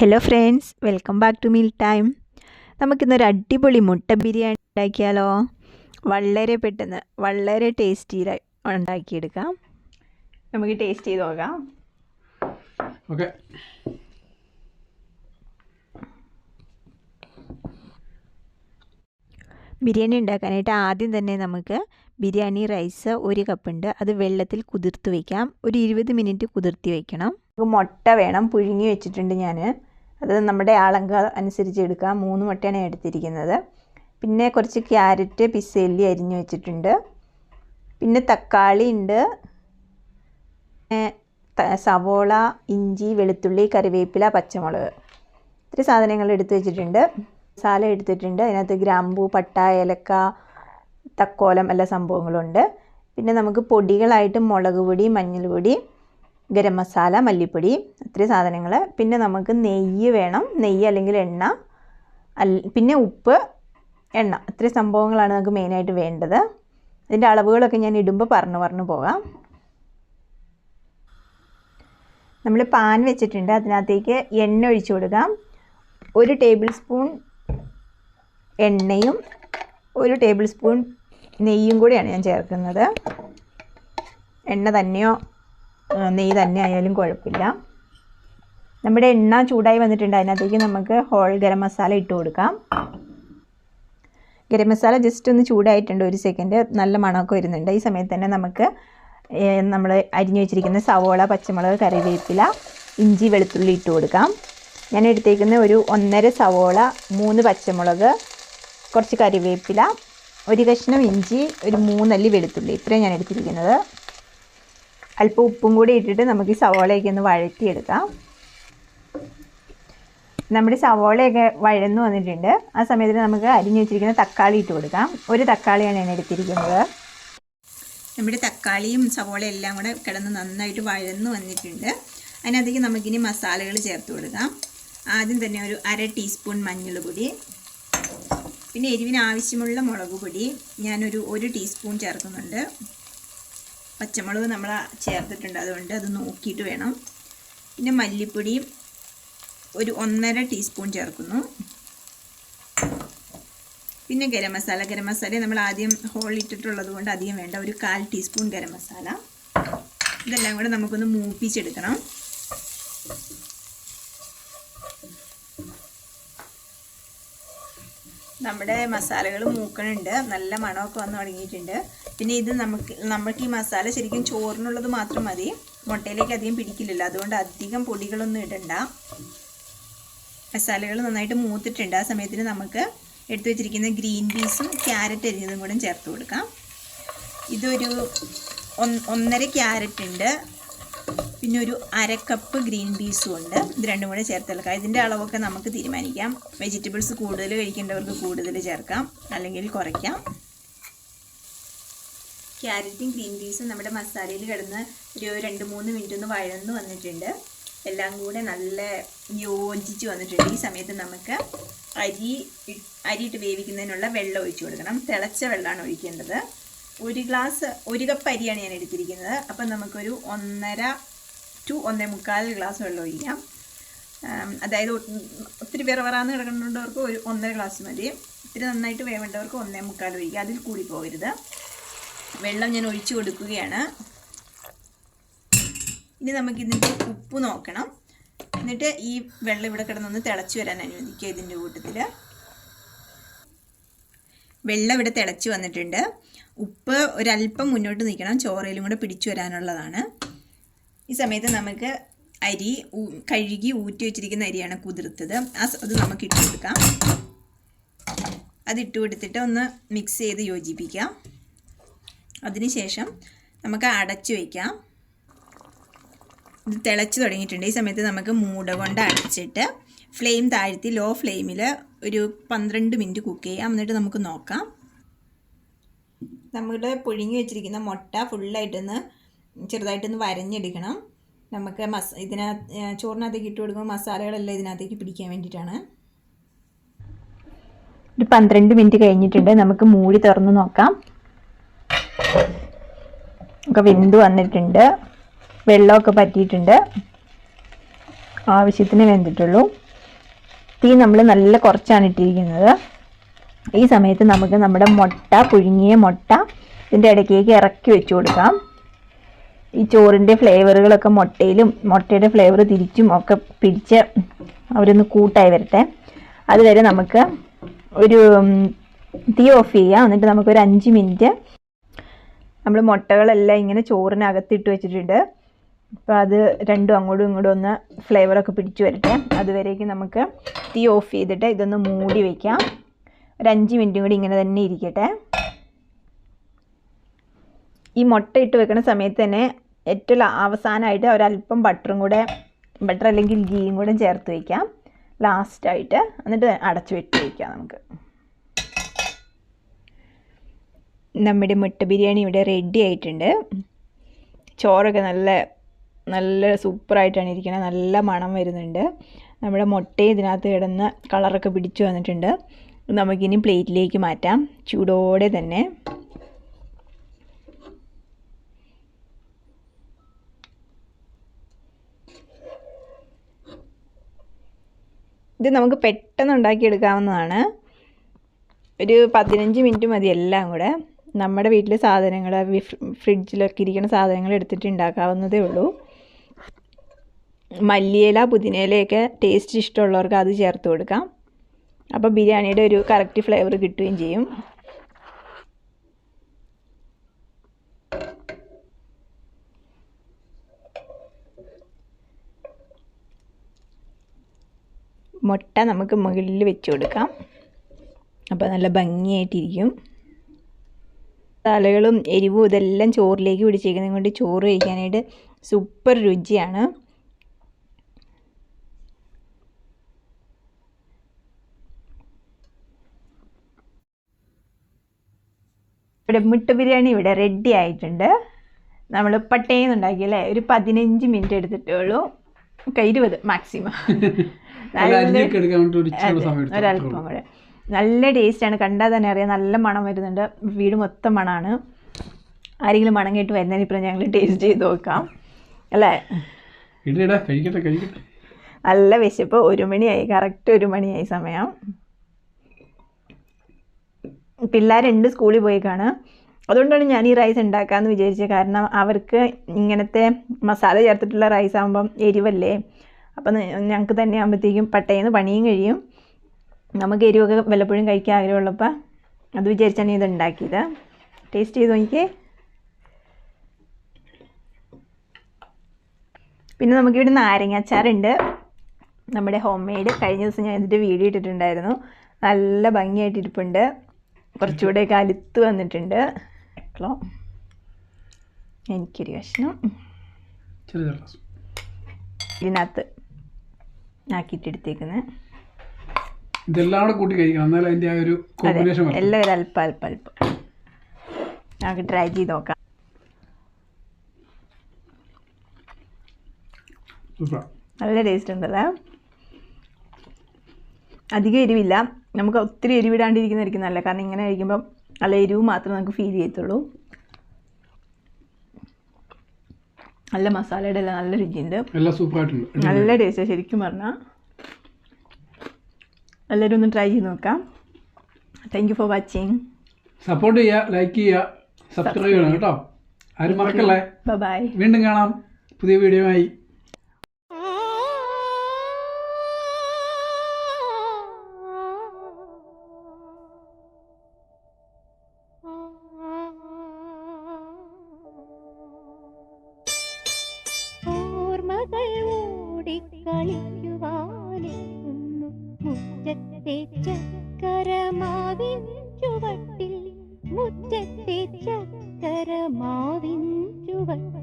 Hello friends, welcome back to meal time. നമുക്കിന്നൊരു അടിപൊളി മുട്ട ബിരിയാണി ഉണ്ടാക്കിയാലോ? വളരെ പെട്ടെന്ന് വളരെ ടേസ്റ്റിയായി ഉണ്ടാക്കിയെടുക്കാം. നമുക്ക് ടേസ്റ്റ് ചെയ്ത് നോക്കാം. ഓക്കെ. ബിരിയാണി ഉണ്ടാക്കാനായിട്ട് ആദ്യം തന്നെ നമുക്ക് ബിരിയാണി റൈസ് 1 കപ്പുണ്ട്. അത് വെള്ളത്തിൽ കുതിർത്ത് വയ്ക്കാം. ഒരു 20 മിനിറ്റ് കുതിർത്തി വയ്ക്കണം. മുട്ട വേണം, പുഴുങ്ങി വെച്ചിട്ടുണ്ട് ഞാൻ. അത് നമ്മുടെ അളവ് അനുസരിച്ച് എടുക്കാം. 3 മുട്ടയാണ് എടുത്തിരിക്കുന്നത്. പിന്നെ കുറച്ച് ക്യാരറ്റ് പിസെല്ലി അരിഞ്ഞു വെച്ചിട്ടുണ്ട്. പിന്നെ തക്കാളി ഉണ്ട്, സവോള, ഇഞ്ചി, വെളുത്തുള്ളി, കറിവേപ്പില, പച്ചമുളക്, ഇത്രയും സാധനങ്ങൾ എടുത്ത് വെച്ചിട്ടുണ്ട്. മസാല എടുത്തിട്ടുണ്ട്. അതിനകത്ത് ഗ്രാമ്പൂ, പട്ട, ഏലക്ക, തക്കോലം എല്ലാ സംഭവങ്ങളുണ്ട്. പിന്നെ നമുക്ക് പൊടികളായിട്ട് മുളക് പൊടി, മഞ്ഞൾപ്പൊടി, ഗരം മസാല, മല്ലിപ്പൊടി, ഇത്രയും സാധനങ്ങൾ. പിന്നെ നമുക്ക് നെയ്യ് വേണം, നെയ്യ് അല്ലെങ്കിൽ എണ്ണ, പിന്നെ ഉപ്പ്, എണ്ണ, ഇത്രയും സംഭവങ്ങളാണ് നമുക്ക് മെയിനായിട്ട് വേണ്ടത്. ഇതിൻ്റെ അളവുകളൊക്കെ ഞാൻ ഇടുമ്പോൾ പറഞ്ഞു പോകാം. നമ്മൾ പാൻ വെച്ചിട്ടുണ്ട്. അതിനകത്തേക്ക് എണ്ണ ഒഴിച്ചു കൊടുക്കാം. 1 ടേബിൾ സ്പൂൺ എണ്ണയും 1 ടേബിൾ സ്പൂൺ നെയ്യും കൂടിയാണ് ഞാൻ ചേർക്കുന്നത്. എണ്ണ തന്നെയോ നെയ്യ് തന്നെ ആയാലും കുഴപ്പമില്ല. നമ്മുടെ എണ്ണ ചൂടായി വന്നിട്ടുണ്ട്. അതിനകത്തേക്ക് നമുക്ക് ഹോൾ ഗരം മസാല ഇട്ട് കൊടുക്കാം. ഗരം മസാല ജസ്റ്റ് ഒന്ന് ചൂടായിട്ടുണ്ട്. 1 സെക്കൻഡ് നല്ല മണമൊക്കെ വരുന്നുണ്ട്. ഈ സമയത്ത് തന്നെ നമുക്ക് നമ്മൾ അരിഞ്ഞു വെച്ചിരിക്കുന്ന സവോള, പച്ചമുളക്, കറിവേപ്പില, ഇഞ്ചി, വെളുത്തുള്ളി ഇട്ട് കൊടുക്കാം. ഞാൻ എടുത്തേക്കുന്ന ഒരു 1.5 സവോള, 3 പച്ചമുളക്, കുറച്ച് കറിവേപ്പില, 1 കഷ്ണം ഇഞ്ചി, ഒരു 3 അല്ലി വെളുത്തുള്ളി, ഇത്രയും ഞാൻ എടുത്തിരിക്കുന്നത്. അല്പം ഉപ്പും കൂടി ഇട്ടിട്ട് നമുക്ക് ഈ സവോളയൊക്കെ ഒന്ന് വഴറ്റിയെടുക്കാം. നമ്മുടെ സവോളയൊക്കെ വഴന്നു വന്നിട്ടുണ്ട്. ആ സമയത്ത് നമുക്ക് അരിഞ്ഞു വെച്ചിരിക്കുന്ന തക്കാളി ഇട്ട് കൊടുക്കാം. 1 തക്കാളിയാണ് ഞാൻ എടുത്തിരിക്കുന്നത്. നമ്മുടെ തക്കാളിയും സവോളയും എല്ലാം കൂടെ കിടന്ന് നന്നായിട്ട് വഴന്നു വന്നിട്ടുണ്ട്. അതിനകത്തേക്ക് നമുക്കിനി മസാലകൾ ചേർത്ത് കൊടുക്കാം. ആദ്യം തന്നെ ഒരു 1/2 ടീസ്പൂൺ മഞ്ഞൾപ്പൊടി, പിന്നെ എരിവിന് ആവശ്യമുള്ള മുളക് പൊടി ഞാനൊരു 1 ടീസ്പൂൺ ചേർക്കുന്നുണ്ട്. പച്ചമുളക് നമ്മൾ ചേർത്തിട്ടുണ്ട്, അതുകൊണ്ട് അത് നോക്കിയിട്ട് വേണം. പിന്നെ മല്ലിപ്പൊടി ഒരു 1.5 ടീസ്പൂൺ ചേർക്കുന്നു. പിന്നെ ഗരം മസാല നമ്മൾ ആദ്യം ഹോൾ ഇട്ടിട്ടുള്ളത് കൊണ്ട് അധികം വേണ്ട, ഒരു 1/4 ടീസ്പൂൺ ഗരം മസാല. ഇതെല്ലാം കൂടെ നമുക്കൊന്ന് മൂപ്പിച്ചെടുക്കണം. നമ്മുടെ മസാലകൾ മൂക്കണുണ്ട്, നല്ല മണമൊക്കെ വന്ന് തുടങ്ങിയിട്ടുണ്ട്. പിന്നെ ഇത് നമുക്ക് ഈ മസാല ശരിക്കും ചോറിനുള്ളത് മാത്രം മതി, മുട്ടയിലേക്ക് അധികം പിടിക്കില്ലല്ലോ, അതുകൊണ്ട് അധികം പൊടികളൊന്നും ഇടണ്ട. മസാലകൾ നന്നായിട്ട് മൂത്തിട്ടുണ്ട്. ആ സമയത്തിന് നമുക്ക് എടുത്തു വെച്ചിരിക്കുന്ന ഗ്രീൻ പീസും ക്യാരറ്റ് അരിഞ്ഞതും കൂടെ ചേർത്ത് കൊടുക്കാം. ഇതൊരു 1.5 ക്യാരറ്റ് ഉണ്ട്, പിന്നെ ഒരു 1/2 കപ്പ് ഗ്രീൻ പീസും ഉണ്ട്. ഇത് രണ്ടും കൂടെ ചേർത്തെടുക്കാം. ഇതിൻ്റെ അളവൊക്കെ നമുക്ക് തീരുമാനിക്കാം. വെജിറ്റബിൾസ് കൂടുതൽ കഴിക്കേണ്ടവർക്ക് കൂടുതൽ ചേർക്കാം, അല്ലെങ്കിൽ കുറയ്ക്കാം. ക്യാരറ്റും ഗ്രീൻ പീസും നമ്മുടെ മസാലയിൽ കിടന്ന് ഒരു 2-3 മിനിറ്റ് ഒന്ന് വഴന്ന് വന്നിട്ടുണ്ട്. എല്ലാം കൂടെ നല്ല യോജിച്ച് വന്നിട്ടുണ്ട്. ഈ സമയത്ത് നമുക്ക് അരിയിട്ട് വേവിക്കുന്നതിനുള്ള വെള്ളം ഒഴിച്ചു കൊടുക്കണം. തിളച്ച വെള്ളമാണ് ഒഴിക്കേണ്ടത്. 1 കപ്പ് അരിയാണ് ഞാൻ എടുത്തിരിക്കുന്നത്. അപ്പം നമുക്കൊരു 1.5 to 1.25 ഗ്ലാസ് വെള്ളം ഒഴിക്കാം. അതായത് ഒത്തിരി വിറവറാന്ന് കിടക്കേണ്ടവർക്ക് ഒരു 1.5 ഗ്ലാസ് മതി. ഇത്തിരി നന്നായിട്ട് വേവേണ്ടവർക്ക് 1.25 ഒഴിക്കുക, അതിൽ കൂടി പോകരുത്. വെള്ളം ഞാൻ ഒഴിച്ചു കൊടുക്കുകയാണ്. ഇനി നമുക്കിതിൻ്റെ ഉപ്പ് നോക്കണം. എന്നിട്ട് ഈ വെള്ളം ഇവിടെ കിടന്നൊന്ന് തിളച്ച് വരാൻ അനുവദിക്കുക. ഇതിൻ്റെ കൂട്ടത്തിൽ വെള്ളം ഇവിടെ തിളച്ച് വന്നിട്ടുണ്ട്. ഉപ്പ് ഒരല്പം മുന്നോട്ട് നിൽക്കണം, ചോറയിലും കൂടെ പിടിച്ചു വരാനുള്ളതാണ്. ഈ സമയത്ത് നമുക്ക് അരി കഴുകി ഊറ്റി വെച്ചിരിക്കുന്ന അരിയാണ് കുതിർത്തത്. അത് നമുക്ക് ഇട്ട് കൊടുക്കാം. അതിട്ട് കൊടുത്തിട്ട് ഒന്ന് മിക്സ് ചെയ്ത് യോജിപ്പിക്കാം. അതിനുശേഷം നമുക്ക് അടച്ചു വയ്ക്കാം. ഇത് തിളച്ച് തുടങ്ങിയിട്ടുണ്ട്. ഈ സമയത്ത് നമുക്ക് മൂട കൊണ്ട് അടച്ചിട്ട് ഫ്ലെയിം താഴ്ത്തി ലോ ഫ്ലെയിമിൽ ഒരു 12 മിനിറ്റ് കുക്ക് ചെയ്യാം. എന്നിട്ട് നമുക്ക് നോക്കാം. നമ്മുടെ പുഴുങ്ങി വെച്ചിരിക്കുന്ന മുട്ട ഫുള്ളായിട്ടൊന്ന് ചെറുതായിട്ടൊന്ന് വരഞ്ഞെടുക്കണം. നമുക്ക് ചോറിനകത്തേക്ക് ഇട്ട് കൊടുക്കുമ്പോൾ മസാലകളെല്ലാം ഇതിനകത്തേക്ക് പിടിക്കാൻ വേണ്ടിയിട്ടാണ്. ഒരു 12 മിനിറ്റ് കഴിഞ്ഞിട്ടുണ്ട്. നമുക്ക് മൂടി തുറന്ന് നോക്കാം. ഒക്കെ വെന്ത് വന്നിട്ടുണ്ട്, വെള്ളമൊക്കെ പറ്റിയിട്ടുണ്ട്, ആവശ്യത്തിന് വെന്തിട്ടുള്ളൂ. തീ നമ്മൾ നല്ല കുറച്ചാണ് ഇട്ടിരിക്കുന്നത്. ഈ സമയത്ത് നമുക്ക് നമ്മുടെ പുഴുങ്ങിയ മുട്ട ഇതിൻ്റെ ഇടയ്ക്കേക്ക് ഇറക്കി വെച്ച് കൊടുക്കാം. ഈ ചോറിൻ്റെ ഫ്ലേവറുകളൊക്കെ മുട്ടയുടെ ഫ്ലേവർ തിരിച്ചും ഒക്കെ പിടിച്ച് അവരൊന്ന് കൂട്ടായി വരട്ടെ. അതുവരെ നമുക്ക് ഒരു തീ ഓഫ് ചെയ്യാം. എന്നിട്ട് നമുക്കൊരു 5 മിനിറ്റ് നമ്മൾ മുട്ടകളെല്ലാം ഇങ്ങനെ ചോറിനകത്തിട്ട് വെച്ചിട്ടുണ്ട്. അപ്പോൾ അത് രണ്ടും അങ്ങോട്ടും ഇങ്ങോട്ടും ഒന്ന് ഫ്ലേവറൊക്കെ പിടിച്ച് വരട്ടെ. അതുവരേക്കും നമുക്ക് തീ ഓഫ് ചെയ്തിട്ട് ഇതൊന്ന് മൂടി വയ്ക്കാം. ഒരു 5 മിനിറ്റും കൂടി ഇങ്ങനെ തന്നെ ഇരിക്കട്ടെ. ഈ മുട്ട ഇട്ട് വെക്കുന്ന സമയത്ത് തന്നെ ഏറ്റവും അവസാനമായിട്ട് ഒരല്പം ബട്ടർ അല്ലെങ്കിൽ ഗീയും കൂടെ ചേർത്ത് വയ്ക്കാം ലാസ്റ്റായിട്ട്. എന്നിട്ട് അടച്ച് വെച്ച് വയ്ക്കാം. നമുക്ക് നമ്മുടെ മുട്ട ബിരിയാണി ഇവിടെ റെഡി ആയിട്ടുണ്ട്. ചോറൊക്കെ നല്ല സൂപ്പറായിട്ടാണ് ഇരിക്കുന്നത്. നല്ല മണം വരുന്നുണ്ട്. നമ്മുടെ മുട്ടയും ഇതിനകത്ത് കിടന്ന് കളറൊക്കെ പിടിച്ചു വന്നിട്ടുണ്ട്. നമുക്കിനി പ്ലേറ്റിലേക്ക് മാറ്റാം ചൂടോടെ തന്നെ. ഇത് നമുക്ക് പെട്ടെന്ന് ഉണ്ടാക്കിയെടുക്കാവുന്നതാണ്. ഒരു 15 മിനിറ്റ് മതി എല്ലാം കൂടെ. നമ്മുടെ വീട്ടിലെ സാധനങ്ങൾ, ഫ്രിഡ്ജിലൊക്കെ ഇരിക്കുന്ന സാധനങ്ങൾ എടുത്തിട്ട് ഉണ്ടാക്കാവുന്നതേ ഉള്ളൂ. മല്ലിയില, പുതിനയിലയൊക്കെ ടേസ്റ്റ് ഇഷ്ടമുള്ളവർക്ക് അത് ചേർത്ത് കൊടുക്കാം. അപ്പോൾ ബിരിയാണിയുടെ ഒരു കറക്റ്റ് ഫ്ലേവർ കിട്ടുകയും ചെയ്യും. മുട്ട നമുക്ക് മുകളിൽ വെച്ച് കൊടുക്കാം. അപ്പോൾ നല്ല ഭംഗിയായിട്ടിരിക്കും. മസാലകളും എരിവും ഇതെല്ലാം ചോറിലേക്ക് പിടിച്ചേക്കുന്നത് കൊണ്ട് ചോറ് കഴിക്കാനായിട്ട് സൂപ്പർ രുചിയാണ്. ഇവിടെ മുട്ട ബിരിയാണി ഇവിടെ റെഡി ആയിട്ടുണ്ട്. നമ്മൾ പട്ടേന്ന് ഉണ്ടാക്കിയല്ലേ, ഒരു 15 മിനിറ്റ് എടുത്തിട്ടേ ഉള്ളൂ. 20 മാക്സിമം. ഒരല്പം കൂടെ നല്ല ടേസ്റ്റാണ്. കണ്ടാൽ തന്നെ അറിയാം, നല്ല മണം വരുന്നുണ്ട്. വീട് മൊത്തം മണമാണ്. ആരെങ്കിലും മണം കേട്ട് വരുന്നതിന് ഇപ്പം ഞങ്ങൾ ടേസ്റ്റ് ചെയ്ത് നോക്കാം അല്ലേ. നല്ല വിശപ്പ്. 1 മണിയായി, കറക്റ്റ് 1 മണിയായി സമയം. പിള്ളേരുണ്ട്, സ്കൂളിൽ പോയേക്കാണ്. അതുകൊണ്ടാണ് ഞാൻ ഈ റൈസ് ഉണ്ടാക്കാമെന്ന് വിചാരിച്ചത്. കാരണം അവർക്ക് ഇങ്ങനത്തെ മസാല ചേർത്തിട്ടുള്ള റൈസ് ആകുമ്പം എരിവല്ലേ. അപ്പം ഞങ്ങൾക്ക് തന്നെ ആകുമ്പോഴത്തേക്കും പട്ടേന്ന് പണിയും കഴിയും. നമുക്ക് എരിവൊക്കെ വല്ലപ്പോഴും കഴിക്കാൻ ആഗ്രഹമുള്ളപ്പോൾ അത് വിചാരിച്ചാണ് ഇത് ഉണ്ടാക്കിയത്. ടേസ്റ്റ് ചെയ്ത് നോക്കിയേ. പിന്നെ നമുക്കിവിടെ നാരങ്ങാച്ചാറുണ്ട്, നമ്മുടെ ഹോം മെയ്ഡ്. കഴിഞ്ഞ ദിവസം ഞാൻ ഇതിൻ്റെ വീഡിയോ ഇട്ടിട്ടുണ്ടായിരുന്നു. നല്ല ഭംഗിയായിട്ടിരിപ്പുണ്ട്. കുറച്ചുകൂടെ കലുത്ത് വന്നിട്ടുണ്ട്. എനിക്കൊരു കഷ്ണം ഇതിനകത്ത് ആക്കിയിട്ടെടുത്തേക്കുന്നത്. ഇതെല്ലാം കൂട്ടി കഴിക്കണം, എന്നാലും അതിൻ്റെ ആ ഒരു കോമ്പിനേഷൻ. എല്ലാം അല്പം നമുക്ക് ട്രൈ ചെയ്ത് നോക്കാം. നല്ല ടേസ്റ്റ് ഉണ്ടല്ലേ. അധികം എരിവില്ല. നമുക്ക് ഒത്തിരി എരിവിടാണ്ടിരിക്കുന്നതായിരിക്കും നല്ല. കാരണം ഇങ്ങനെ കഴിക്കുമ്പം നല്ല എരിവ് മാത്രമേ നമുക്ക് ഫീൽ ചെയ്യത്തുള്ളൂ. നല്ല മസാലയുടെ എല്ലാം നല്ല രുചിയുണ്ട്. നല്ല ടേസ്റ്റ് ശരിക്കും പറഞ്ഞാൽ. എല്ലാവരും ഒന്ന് ട്രൈ ചെയ്ത് നോക്കാം. Thank you for watching. Support ചെയ്യുക, ലൈക്ക് ചെയ്യുക, സബ്സ്ക്രൈബ് ചെയ്യണം കേട്ടോ. ആരും മറക്കല്ലേ. ബൈ. വീണ്ടും കാണാം പുതിയ വീഡിയോ ആയി. കളിക്കുവാനെത്തുന്നു മുറ്റത്തെ ചക്കരമാവിൻ ചുവട്ടിൽ, മുറ്റത്തെ ചക്കരമാവിൻ ചുവട്ടിൽ.